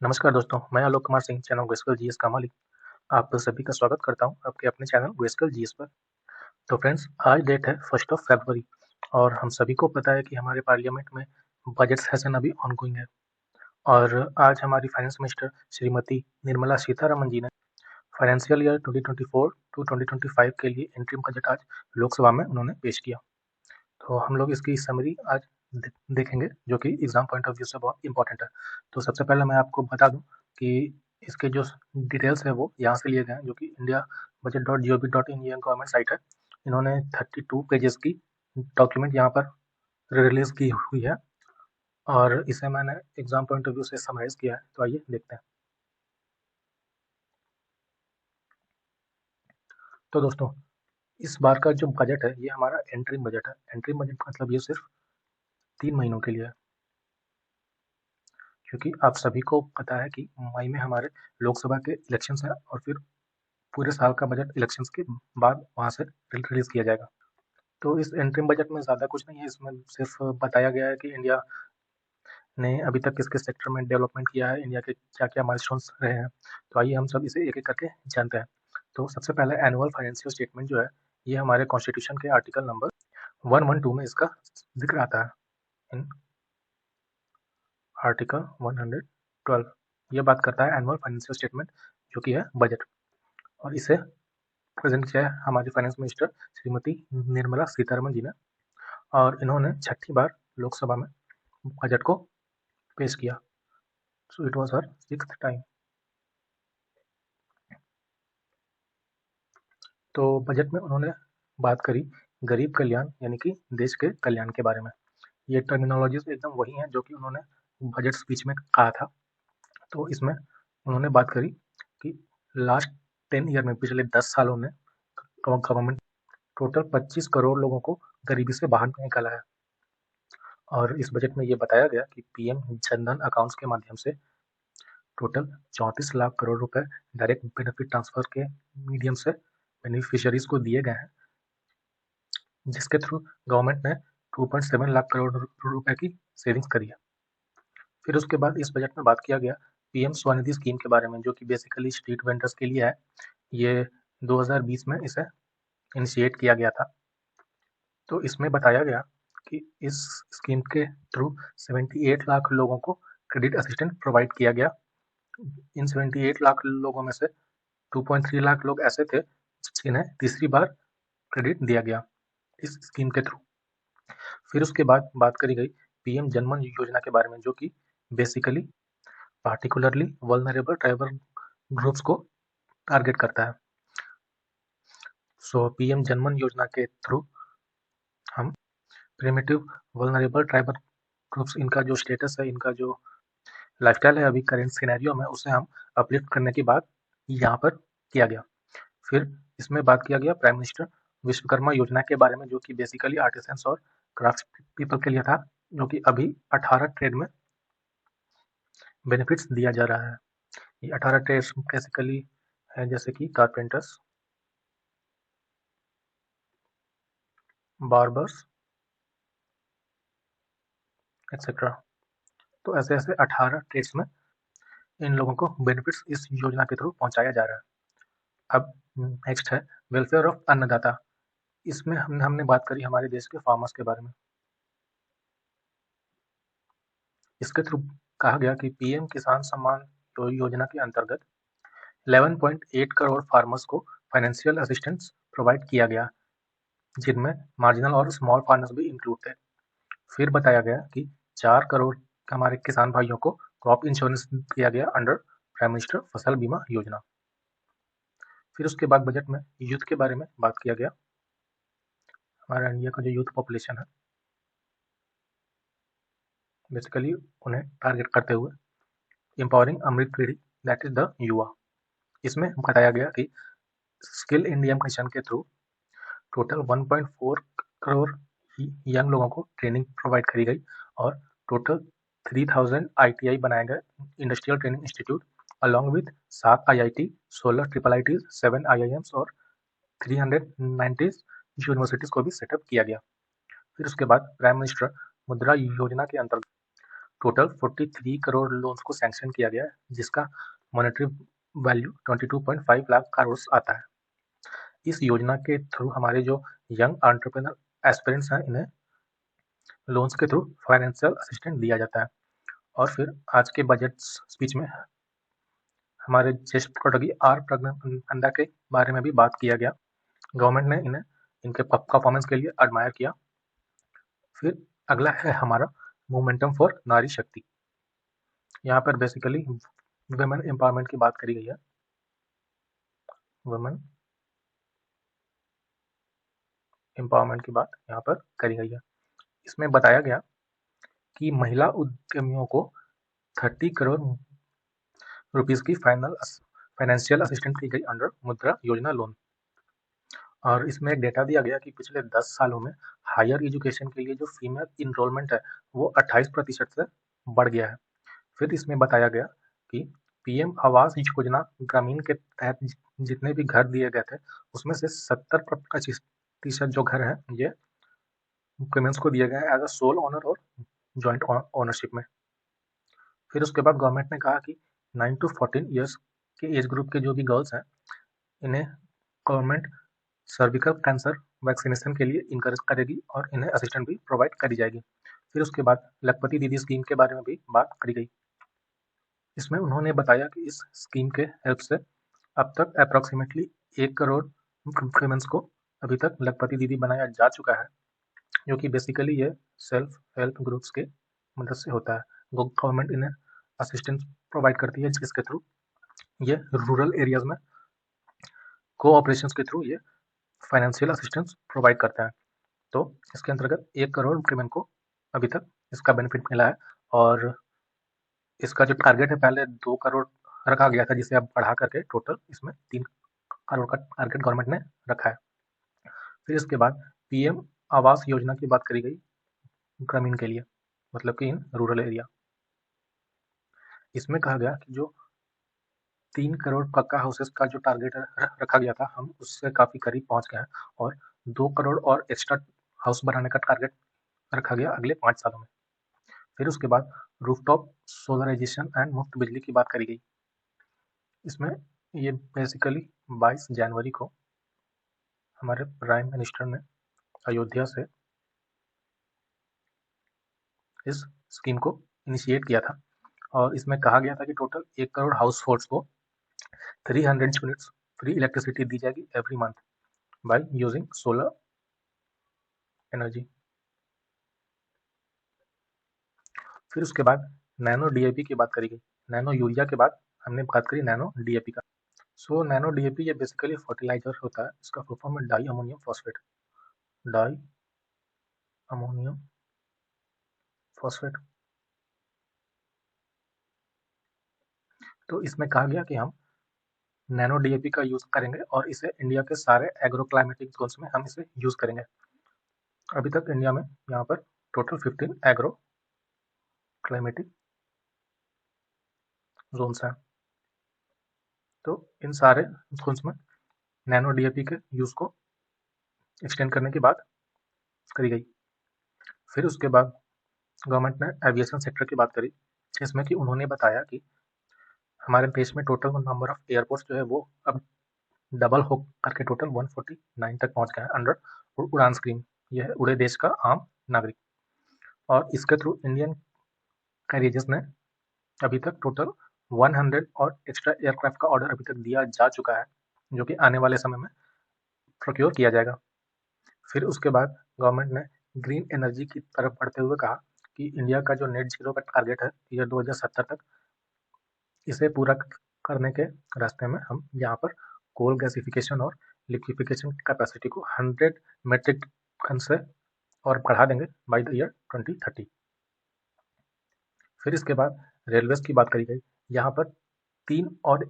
नमस्कार दोस्तों, मैं आलोक कुमार सिंह, चैनल ग्रेस्कल जीएस का मालिक आप सभी का स्वागत करता हूं आपके अपने चैनल ग्रेस्कल जीएस पर। तो फ्रेंड्स, आज डेट है 1 फरवरी और हम सभी को पता है कि हमारे पार्लियामेंट में बजट सेशन अभी ऑनगोइंग है। और आज हमारी फाइनेंस मिनिस्टर श्रीमती निर्मला सीतारमण जी ने फाइनेंशियल ईयर 2024 टू 2025 के लिए इंटरिम बजट आज लोकसभा में उन्होंने पेश किया। तो हम लोग इसकी समरी आज देखेंगे, जो कि एग्जाम पॉइंट ऑफ व्यू से बहुत इंपॉर्टेंट है। तो सबसे पहले मैं आपको बता दूं कि इसके जो डिटेल्स है वो यहाँ से लिए गए हैं, जो कि india budget.gov.in ये गवर्नमेंट साइट है। इन्होंने 32 पेजेस की डॉक्यूमेंट यहाँ पर रिलीज की हुई है और इसे मैंने एग्जाम पॉइंट ऑफ व्यू से समराइज किया है। तो आइए देखते हैं। तो दोस्तों, इस बार का जो बजट है ये हमारा एंट्रीम बजट है। एंट्रीम बजट का मतलब ये सिर्फ 3 महीनों के लिए है, क्योंकि आप सभी को पता है कि मई में हमारे लोकसभा के इलेक्शंस हैं और फिर पूरे साल का बजट इलेक्शंस के बाद वहाँ से रिलीज किया जाएगा। तो इस इंटरिम बजट में ज़्यादा कुछ नहीं है, इसमें सिर्फ बताया गया है कि इंडिया ने अभी तक किस किस सेक्टर में डेवलपमेंट किया है, इंडिया के क्या क्या माइलस्टोन्स रहे हैं। तो आइए हम सब इसे एक एक करके जानते हैं। तो सबसे पहले एनुअल फाइनेंशियल स्टेटमेंट जो है, ये हमारे कॉन्स्टिट्यूशन के आर्टिकल नंबर 112 में इसका जिक्र आता है। इन आर्टिकल 112 ये बात करता है एनुअल फाइनेंशियल स्टेटमेंट, जो कि है बजट। और इसे प्रेजेंट किया है हमारी फाइनेंस मिनिस्टर श्रीमती निर्मला सीतारमण जी ने, और इन्होंने छठी बार लोकसभा में बजट को पेश किया। So it was her 6th time. तो बजट में उन्होंने बात करी गरीब कल्याण यानी कि देश के कल्याण के बारे में। ये टर्मिनोलॉजीज एकदम वही हैं जो कि उन्होंने बजट स्पीच में कहा था। तो इसमें उन्होंने बात करी कि लास्ट 10 ईयर में, पिछले 10 सालों में गवर्नमेंट टोटल 25 करोड़ लोगों को गरीबी से बाहर निकाला है। और इस बजट में ये बताया गया कि पीएम जनधन अकाउंट्स के माध्यम से टोटल 34 लाख करोड़ रुपए डायरेक्ट बेनिफिट ट्रांसफर के मीडियम से बेनिफिशियरीज को दिए गए हैं, जिसके थ्रू गवर्नमेंट ने 2.7 लाख करोड़ रुपए की सेविंग्स करी है। फिर उसके बाद इस बजट में बात किया गया पीएम स्वनिधि स्कीम के बारे में, जो कि बेसिकली स्ट्रीट वेंडर्स के लिए है। ये 2020 में इसे इनिशिएट किया गया था। तो इसमें बताया गया कि इस स्कीम के थ्रू 78 लाख लोगों को क्रेडिट असिस्टेंस प्रोवाइड किया गया। इन 78 लाख लोगों में से 2.3 लाख लोग ऐसे थे जिन्हें तीसरी बार क्रेडिट दिया गया इस स्कीम के थ्रू। फिर उसके बाद बात करी गई पीएम जनमन योजना के बारे में, जो कि basically particularly vulnerable tribal groups को टारगेट करता है। सो पीएम जनमन योजना के थ्रू हम प्रिमिटिव वल्नरेबल ट्राइबल ग्रुप्स, इनका जो स्टेटस है, इनका जो लाइफस्टाइल है अभी करेंट सिनेरियो में, उसे हम अपलिफ्ट करने की बात यहाँ पर किया गया। फिर इसमें बात किया गया प्राइम मिनिस्टर विश्वकर्मा योजना के बारे में, जो कि बेसिकली आर्टिसंस और क्राफ्ट पीपल के लिए था, जो कि अभी 18 ट्रेड में बेनिफिट्स दिया जा रहा है। ये 18 ट्रेड्स बेसिकली है, जैसे कि कारपेंटर्स, बार्बर्स एक्सेट्रा। तो ऐसे ऐसे 18 ट्रेड्स में इन लोगों को बेनिफिट्स इस योजना के थ्रू पहुंचाया जा रहा है। अब नेक्स्ट है वेलफेयर ऑफ अन्नदाता। इसमें हमने बात करी हमारे देश के फार्मर्स के बारे में। इसके थ्रू कहा गया कि पीएम किसान सम्मान योजना के अंतर्गत 11.8 करोड़ फार्मर्स को फाइनेंशियल असिस्टेंस प्रोवाइड किया गया, जिनमें मार्जिनल और स्मॉल फार्मर्स भी इंक्लूड थे। फिर बताया गया कि 4 करोड़ हमारे किसान भाइयों को क्रॉप इंश्योरेंस दिया गया अंडर प्राइम मिनिस्टर फसल बीमा योजना। फिर उसके बाद बजट में यूथ के बारे में बात किया गया। हमारा इंडिया का जो यूथ पॉपुलेशन है, बेसिकली उन्हें टारगेट करते हुए एम्पावरिंग अमृत पीढ़ी, दैट इज द युवा। इसमें बताया गया कि स्किल इंडिया मिशन के थ्रू टोटल 1.4 करोड़ यंग लोगों को ट्रेनिंग प्रोवाइड करी गई और टोटल 3000 ITI बनाए गए, industrial training institute, along with 7 IIT, 16 triple IITs, 7 IIMs और 390 यूनिवर्सिटीज को भी सेटअप किया गया। फिर उसके बाद प्राइम मिनिस्टर मुद्रा योजना के अंतर्गत टोटल 43 करोड़ लोन्स को सैंक्शन किया गया है, जिसका मॉनेटरी वैल्यू 22.5 लाख करोड़ आता है। इस योजना के थ्रू हमारे जो यंग एंटरप्रेन्योर एस्पिरेंट्स हैं, इन्हें लोन्स के थ्रू फाइनेंशियल असिस्टेंस दिया जाता है। और फिर आज के बजट स्पीच में हमारे ज्येष्ठ प्रोटोगी आर प्रज्ञा के बारे में भी बात किया गया। गवर्नमेंट ने इन्हें इनके परफॉर्मेंस के लिए एडमायर किया। फिर अगला है हमारा मोमेंटम फॉर नारी शक्ति। यहाँ पर बेसिकली वुमेन एम्पावरमेंट की बात करी गई है। वुमेन एम्पावरमेंट की बात यहाँ पर करी गई है। इसमें बताया गया कि महिला उद्यमियों को 30 करोड़ रुपीस की फाइनेंशियल असिस्टेंस की गई अंडर मुद्रा योजना लोन। और इसमें एक डेटा दिया गया कि पिछले 10 सालों में हायर एजुकेशन के लिए जो फीमेल इनरोलमेंट है वो 28% से बढ़ गया है। फिर इसमें बताया गया कि पीएम आवास योजना ग्रामीण के तहत जितने भी घर दिए गए थे उसमें से 70% जो घर हैं ये वुमेन्स को दिए गए हैं एज अ सोल ओनर और जॉइंट ओनरशिप में। फिर उसके बाद गवर्नमेंट ने कहा कि 9 to 14 ईयर्स के एज ग्रुप के जो भी गर्ल्स हैं इन्हें गवर्नमेंट सर्विकल कैंसर वैक्सीनेशन के लिए इनकरेज करेगी और इन्हें असिस्टेंट भी प्रोवाइड करी जाएगी। फिर उसके बाद लखपति दीदी स्कीम के बारे में भी बात करी गई। इसमें उन्होंने बताया कि इस स्कीम के हेल्प से अब तक अप्रॉक्सीमेटली 1 करोड़ वुमेन्स को अभी तक लखपति दीदी बनाया जा चुका है, जो कि बेसिकली ये सेल्फ हेल्प ग्रुप्स के मदद से होता है। गवर्नमेंट इन्हें असिस्टेंस प्रोवाइड करती है, जिसके थ्रू ये रूरल एरियाज में कोऑपरेशन के थ्रू ये फाइनेंशियल असिस्टेंस प्रोवाइड करता है। तो इसके अंतर्गत 1 करोड़ वुमेन को अभी तक इसका बेनिफिट मिला है और इसका जो टारगेट है पहले 2 करोड़ रखा गया था, जिसे अब बढ़ा करके टोटल इसमें 3 करोड़ का टारगेट गवर्नमेंट ने रखा है। फिर इसके बाद पीएम आवास योजना की बात करी गई ग्रामीण के लिए, मतलब कि इन रूरल एरिया। इसमें कहा गया कि जो 3 करोड़ पक्का हाउसेस का जो टारगेट रखा गया था हम उससे काफ़ी करीब पहुंच गए हैं और 2 करोड़ और एक्स्ट्रा हाउस बनाने का टारगेट रखा गया अगले 5 सालों में। फिर उसके बाद रूफटॉप सोलराइजेशन एंड मुफ्त बिजली की बात करी गई। इसमें ये बेसिकली 22 जनवरी को हमारे प्राइम मिनिस्टर ने अयोध्या से इस स्कीम को इनिशिएट किया था और इसमें कहा गया था कि टोटल 1 करोड़ हाउस होल्ड्स को 300 यूनिट्स फ्री इलेक्ट्रिसिटी दी जाएगी every month by using solar energy. फिर उसके बाद नैनो डीएपी की बात करी गई। नैनो यूरिया के बाद हमने बात करी नैनो डीएपी का। सो नैनो डीएपी ये बेसिकली फर्टिलाइजर होता है। इसका फुल फॉर्म है di ammonium phosphate. Di ammonium phosphate. तो इसमें कहा गया कि हम नैनो डीएपी का यूज करेंगे और इसे इंडिया के सारे एग्रो क्लाइमेटिक जोन्स में हम इसे यूज करेंगे। अभी तक इंडिया में यहाँ पर टोटल 15 एग्रो क्लाइमेटिक जोन्स हैं। तो इन सारे जोन्स में नैनो डीएपी के यूज को एक्सटेंड करने की बात करी गई। फिर उसके बाद गवर्नमेंट ने एविएशन सेक्टर की बात करी, जिसमें कि उन्होंने बताया कि हमारे देश में टोटल नंबर ऑफ एयरपोर्ट्स जो है वो अब डबल हो करके टोटल 149 तक पहुंच गए हैं अंडर उड़ान स्कीम। यह है उड़े देश का आम नागरिक। और इसके थ्रू इंडियन कैरियर्स ने अभी तक टोटल 100 और एक्स्ट्रा एयरक्राफ्ट का ऑर्डर अभी तक दिया जा चुका है, जो कि आने वाले समय में प्रोक्योर किया जाएगा। फिर उसके बाद गवर्नमेंट ने ग्रीन एनर्जी की तरफ बढ़ते हुए कहा कि इंडिया का जो नेट जीरो का टारगेट है ईयर 2070 तक, इसे पूरा करने के रास्ते में हम यहाँ पर कोल गैसिफिकेशन और लिक्विफिकेशन कैपेसिटी को 100 मेट्रिक टन से और बढ़ा देंगे बाय द ईयर 2030। फिर इसके बाद रेलवेज की बात करी गई। यहाँ पर 3 और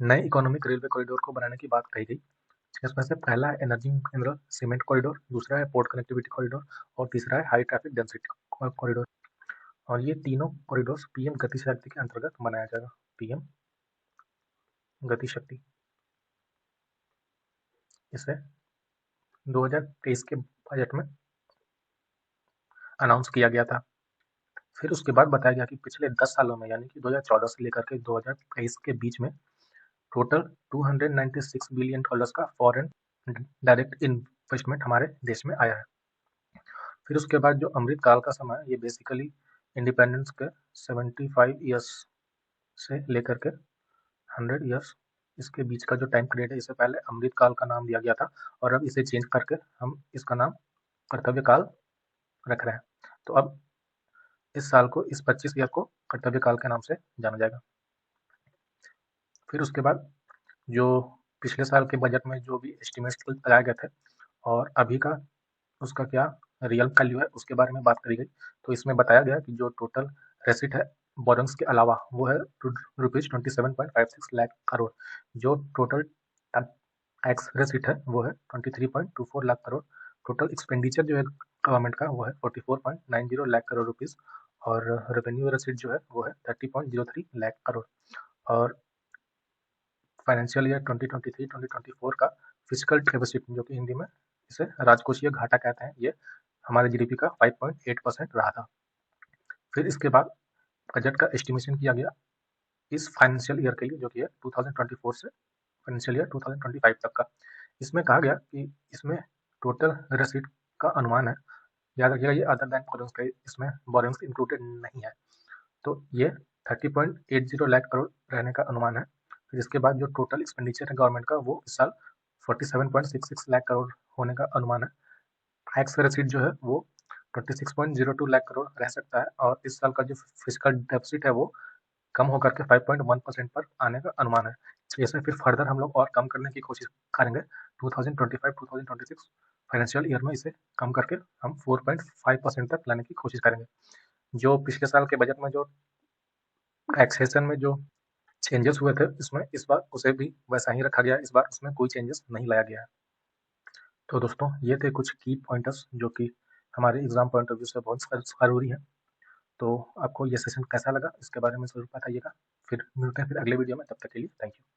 नए इकोनॉमिक रेलवे कॉरिडोर को बनाने की बात कही गई, जिसमें से पहला है एनर्जी मिनरल सीमेंट कॉरिडोर, दूसरा है पोर्ट कनेक्टिविटी कॉरिडोर और तीसरा है हाई ट्रैफिक डेंसिटी कॉरिडोर। और ये तीनों कॉरिडोर पीएम गति शक्ति के अंतर्गत बनाया जाएगा। पीएम गति शक्ति, इसे 2023 के बजट में अनाउंस किया गया था। फिर उसके बाद बताया गया कि पिछले 10 सालों में यानी कि 2014 से लेकर के 2023 के बीच में टोटल $296 बिलियन का फॉरेन डायरेक्ट इन्वेस्टमेंट हमारे देश में आया है। फिर उसके बाद जो अमृत काल का समय है, ये बेसिकली इंडिपेंडेंस के 75 ईयर्स से लेकर के 100 ईयर्स, इसके बीच का जो टाइम पीरियड है, इसे पहले अमृत काल का नाम दिया गया था और अब इसे चेंज करके हम इसका नाम कर्तव्य काल रख रहे हैं। तो अब इस साल को, इस 25 ईयर को कर्तव्य काल के नाम से जाना जाएगा। फिर उसके बाद जो पिछले साल के बजट में जो भी एस्टिमेट्स लगाए गए थे और अभी का उसका क्या रियल वैल्यू है, उसके बारे में बात करी गई। तो इसमें बताया गया कि जो टोटल रेसिट है बोरोइंग्स के अलावा, वो है ₹27.56 लाख करोड़। जो टोटल टैक्स रेसिट है वो है 23.24 लाख करोड़। टोटल एक्सपेंडिचर जो है गवर्नमेंट का वो है 44.90 लाख करोड़ रुपीस, और रेवेन्यू रेसिट जो है वो है 30.03 लाख करोड़। और फाइनेंशियल ईयर 2023-2024 का फिजिकल डेफिसिट, जो कि हिंदी में इसे राजकोषीय घाटा कहते हैं, ये हमारे जीडीपी का 5.8% रहा था। फिर इसके बाद बजट का एस्टिमेशन किया गया इस फाइनेंशियल ईयर के लिए, जो कि है 2024 से फाइनेंशियल ईयर 2025 तक का। इसमें कहा गया कि इसमें टोटल रेसिट का अनुमान है, याद रखिएगा ये अदर देन बोरोइंग्स का, इसमें बोरोइंग्स इंक्लूडेड नहीं है, तो ये 30.80 लाख करोड़ रहने का अनुमान है। फिर इसके बाद जो टोटल एक्सपेंडिचर है गवर्नमेंट का, वो इस साल 47.66 लाख करोड़ होने का अनुमान है। टैक्स रेसिट जो है वो 26.02 लाख करोड़ रह सकता है, और इस साल का जो फिजिकल डेफिसिट है वो कम होकर के 5.1% पर आने का अनुमान है। जैसे फिर फर्दर हम लोग और कम करने की कोशिश करेंगे 2025-2026 फाइनेंशियल ईयर में, इसे कम करके हम 4.5% तक लाने की कोशिश करेंगे। जो पिछले साल के बजट में जो टैक्सेशन में जो चेंजेस हुए थे, इसमें इस बार उसे भी वैसा ही रखा गया है, इस बार उसमें कोई चेंजेस नहीं लाया गया है। तो दोस्तों, ये थे कुछ की पॉइंटर्स जो कि हमारे एग्जाम पॉइंट ऑफ व्यू से बहुत ज़रूरी है। तो आपको ये सेशन कैसा लगा, इसके बारे में ज़रूर बताइएगा। फिर मिलते हैं फिर अगले वीडियो में, तब तक के लिए थैंक यू।